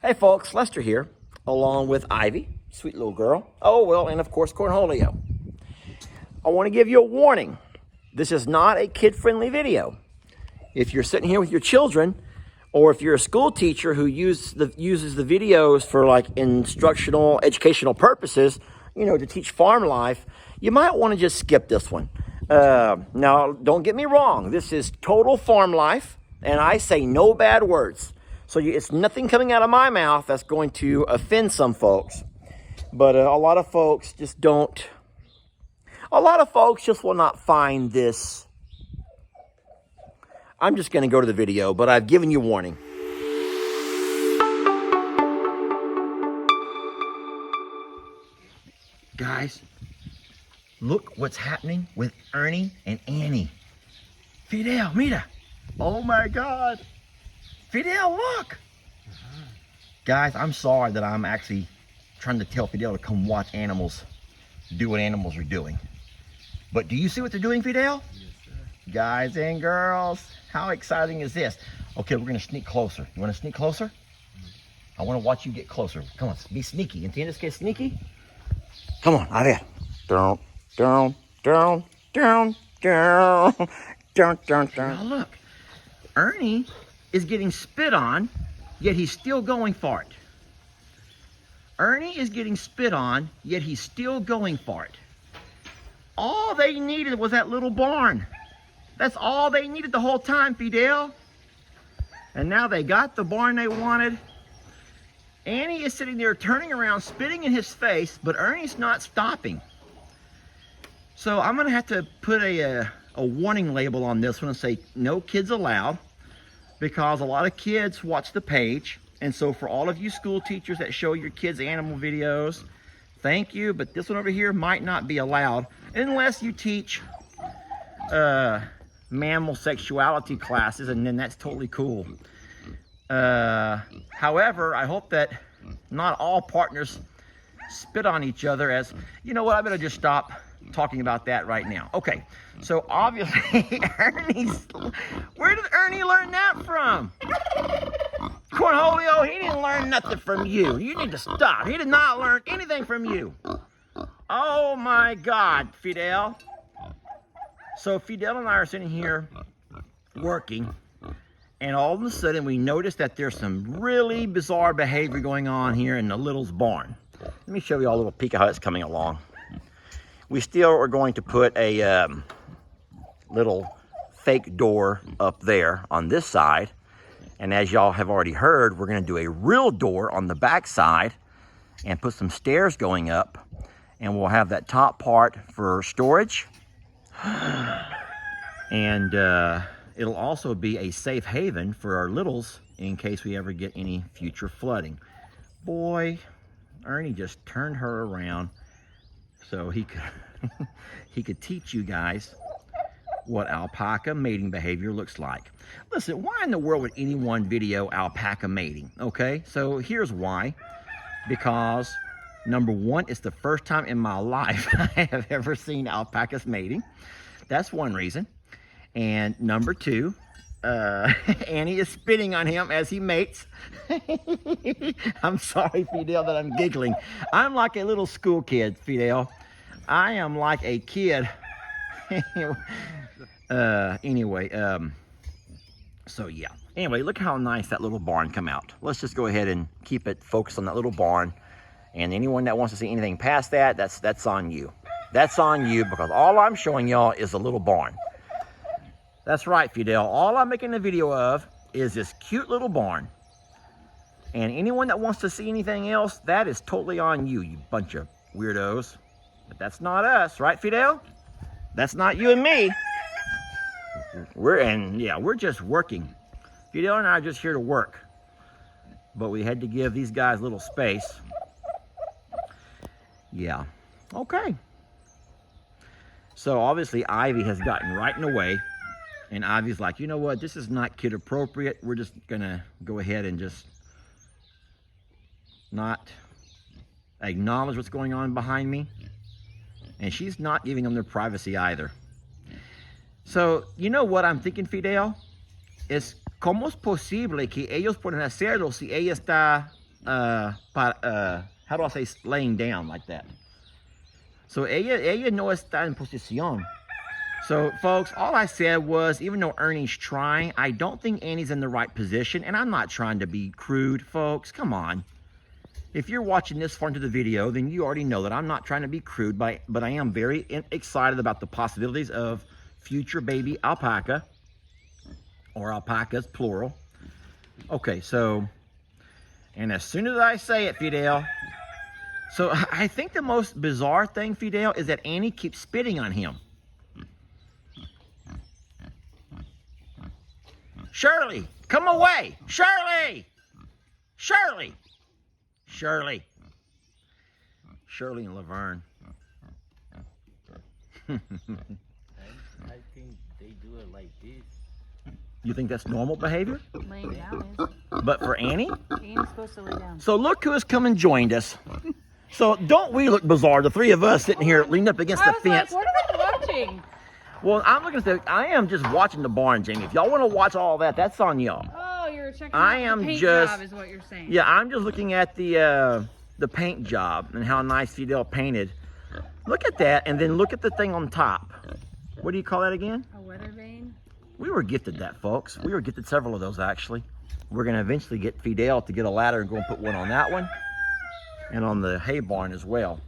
Hey folks, Lester here, along with Ivy, sweet little girl. Oh, well, and of course, Cornholio. I want to give you a warning. This is not a kid-friendly video. If you're sitting here with your children, or if you're a school teacher who uses the videos for like instructional, educational purposes, to teach farm life, you might want to just skip this one. Now, don't get me wrong. This is total farm life, and I say no bad words. So it's nothing coming out of my mouth that's going to offend some folks. But a lot of folks just don't. A lot of folks just will not find this. I'm just going to go to the video, but I've given you warning. Guys, look what's happening with Ernie and Annie. Fidel, mira. Oh my God. Fidel, look. Guys, I'm sorry that I'm actually trying to tell Fidel to come watch animals do what animals are doing. But do you see what they're doing, Fidel? Yes, sir. Guys and girls, how exciting is this? Okay, we're going to sneak closer. You want to sneak closer? I want to watch you get closer. Come on, be sneaky. ¿Entiendes que es sneaky? Come on, a ver. Down, down, down, down, down, down, down, down. Now look, Ernie is getting spit on, yet he's still going for it. Ernie is getting spit on, yet he's still going for it. All they needed was that little barn. That's all they needed the whole time, Fidel. And now they got the barn they wanted. Annie is sitting there turning around, spitting in his face, but Ernie's not stopping. So I'm gonna have to put a warning label on this one and say no kids allowed, because a lot of kids watch the page. And so for all of you school teachers that show your kids animal videos, thank you, but this one over here might not be allowed unless you teach mammal sexuality classes, and then that's totally cool. However, I hope that not all partners spit on each other. As you know what, I better just stop talking about that right now. Okay, so obviously where did Ernie learn that from? Cornholio, he didn't learn nothing from you. You need to stop. He did not learn anything from you. Oh my God, Fidel. So Fidel and I are sitting here working, and all of a sudden we notice that there's some really bizarre behavior going on here in the little's barn. Let me show you all a little peek of how it's coming along. We still are going to put a little fake door up there on this side. And as y'all have already heard, we're going to do a real door on the back side and put some stairs going up. And we'll have that top part for storage. And it'll also be a safe haven for our littles in case we ever get any future flooding. Boy, Ernie just turned her around so he could he could teach you guys what alpaca mating behavior looks like. Listen, why in the world would anyone video alpaca mating? Okay, so here's why. Because number one, it's the first time in my life I have ever seen alpacas mating. That's one reason. And number two, Annie is spitting on him as he mates. I'm sorry, Fidel, that I'm giggling. I'm like a little school kid, Fidel. I am like a kid. So yeah. Anyway, look how nice that little barn come out. Let's just go ahead and keep it focused on that little barn. And anyone that wants to see anything past that, that's on you. That's on you, because all I'm showing y'all is a little barn. That's right, Fidel. All I'm making a video of is this cute little barn. And anyone that wants to see anything else, that is totally on you, you bunch of weirdos. But that's not us, right, Fidel? That's not you and me. We're just working. Fidel and I are just here to work. But we had to give these guys a little space. Yeah. Okay. So obviously Ivy has gotten right in the way. And Ivy's like, you know what? This is not kid appropriate. We're just going to go ahead and just not acknowledge what's going on behind me. And she's not giving them their privacy either. So, you know what I'm thinking, Fidel? Es, ¿cómo es posible que ellos pueden hacerlo si ella está how do I say laying down like that? So ella no está en posición. So folks, all I said was, even though Ernie's trying, I don't think Annie's in the right position, and I'm not trying to be crude, folks. Come on. If you're watching this far into the video, then you already know that I'm not trying to be crude, but I am very excited about the possibilities of future baby alpaca, or alpacas, plural. Okay, so, and as soon as I say it, Fidel, so I think the most bizarre thing, Fidel, is that Annie keeps spitting on him. Shirley, come away! Shirley! Shirley! Shirley. Shirley and Laverne. I think they do it like this. You think that's normal behavior? Laying down is. But for Annie? Annie's supposed to lay down. So look who has come and joined us. So don't we look bizarre, the three of us sitting here leaning up against the fence. Like, what are they watching? Well, I'm looking at I am just watching the barn, Jamie. If y'all want to watch all that, that's on y'all. Oh, you're checking I out am the paint just- job is what you're saying. Yeah, I'm just looking at the paint job and how nice Fidel painted. Look at that, and then look at the thing on top. What do you call that again? A weather vane? We were gifted that, folks. We were gifted several of those, actually. We're going to eventually get Fidel to get a ladder and go and put one on that one and on the hay barn as well.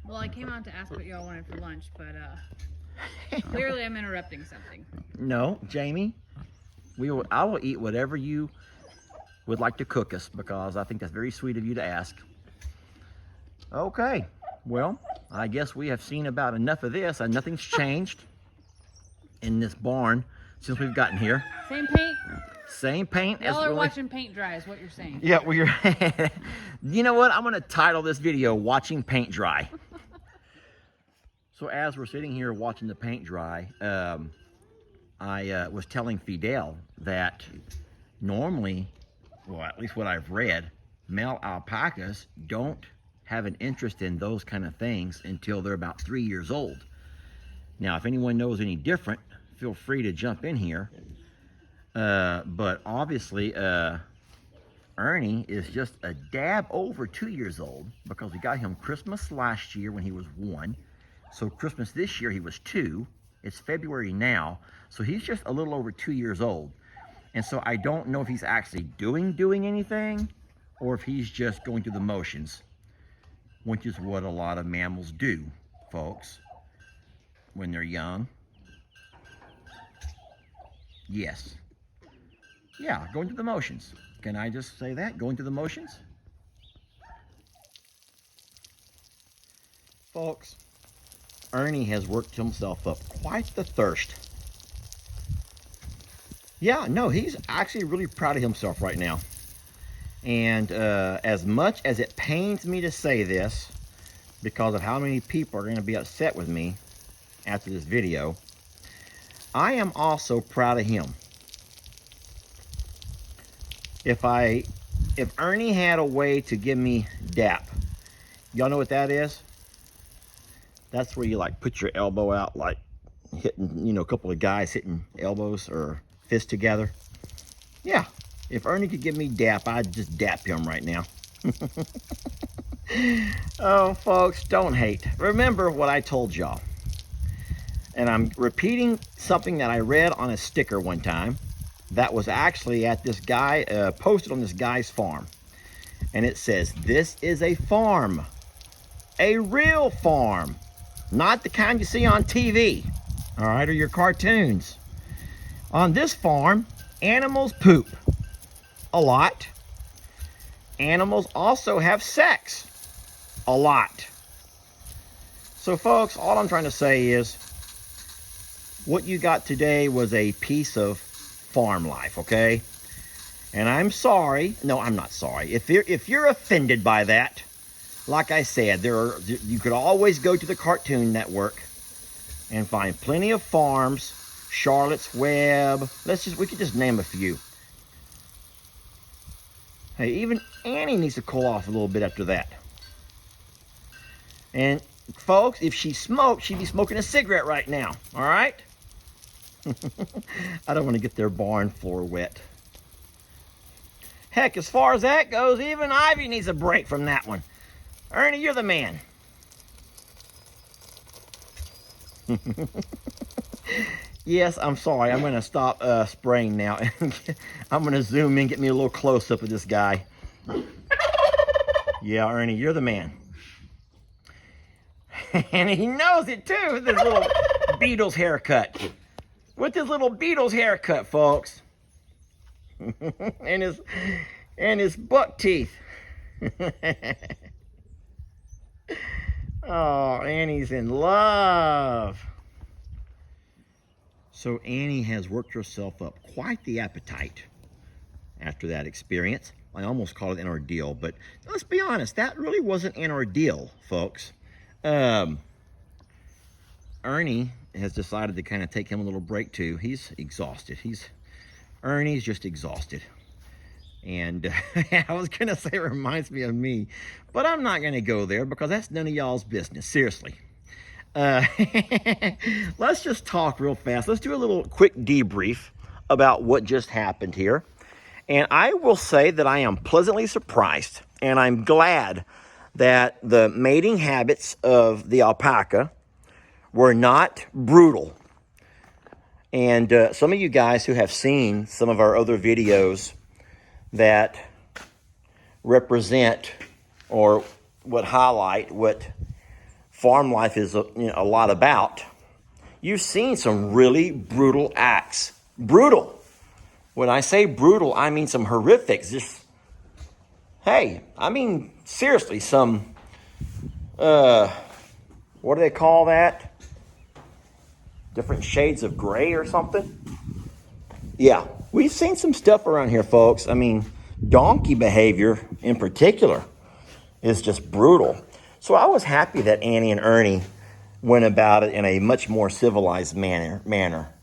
Well, I came out to ask what y'all wanted for lunch, but clearly I'm interrupting something. No, Jamie, I will eat whatever you would like to cook us, because I think that's very sweet of you to ask. Okay, well, I guess we have seen about enough of this, and nothing's changed in this barn since we've gotten here. Same paint? Same paint as Y'all are really... watching paint dry is what you're saying. Yeah, we're... You know what? I'm going to title this video, Watching Paint Dry. So as we're sitting here watching the paint dry, I was telling Fidel that normally, well, at least what I've read, male alpacas don't have an interest in those kind of things until they're about 3 years old. Now, if anyone knows any different, feel free to jump in here. But obviously, Ernie is just a dab over 2 years old, because we got him Christmas last year when he was 1. So Christmas this year, he was 2. It's February now, so he's just a little over 2 years old. And so I don't know if he's actually doing anything, or if he's just going through the motions, which is what a lot of mammals do, folks, when they're young. Yes. Yeah, going through the motions. Can I just say that? Going through the motions? Folks, Ernie has worked himself up quite the thirst. Yeah, no, he's actually really proud of himself right now. And as much as it pains me to say this, because of how many people are going to be upset with me after this video, I am also proud of him. If Ernie had a way to give me DAP, y'all know what that is? That's where you like put your elbow out, like hitting, you know, a couple of guys hitting elbows or fists together. Yeah, if Ernie could give me DAP, I'd just DAP him right now. Oh, folks, don't hate. Remember what I told y'all. And I'm repeating something that I read on a sticker one time that was actually at this guy, posted on this guy's farm. And it says, "This is a farm, a real farm, not the kind you see on TV, all right, or your cartoons. On this farm, animals poop a lot. Animals also have sex a lot." So folks, all I'm trying to say is, what you got today was a piece of farm life, okay? And I'm sorry. No, I'm not sorry. If you're offended by that, like I said, you could always go to the Cartoon Network and find plenty of farms. Charlotte's Web. We could just name a few. Hey, even Annie needs to cool off a little bit after that. And folks, if she smoked, she'd be smoking a cigarette right now. All right? I don't want to get their barn floor wet. Heck, as far as that goes, even Ivy needs a break from that one. Ernie, you're the man. Yes, I'm sorry. I'm going to stop spraying now. I'm going to zoom in, get me a little close-up of this guy. Yeah, Ernie, you're the man. And he knows it, too, with his little Beatles haircut. With his little Beatles haircut, folks. and his buck teeth. Oh, Annie's in love. So Annie has worked herself up quite the appetite after that experience. I almost called it an ordeal, but let's be honest, that really wasn't an ordeal, folks. Ernie has decided to kind of take him a little break too. He's exhausted. Ernie's just exhausted. And I was going to say it reminds me of me, but I'm not going to go there because that's none of y'all's business. Seriously. Let's just talk real fast. Let's do a little quick debrief about what just happened here. And I will say that I am pleasantly surprised, and I'm glad that the mating habits of the alpaca were not brutal. And some of you guys who have seen some of our other videos that represent or would highlight what farm life is a lot about, you've seen some really brutal acts. Brutal. When I say brutal, I mean some horrifics. Just, hey, I mean seriously, some, what do they call that? Different shades of gray or something? Yeah, we've seen some stuff around here, folks. I mean, donkey behavior in particular is just brutal. So I was happy that Annie and Ernie went about it in a much more civilized manner.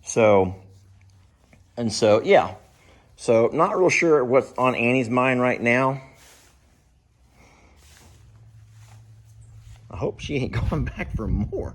So, yeah. So not real sure what's on Annie's mind right now. I hope she ain't going back for more.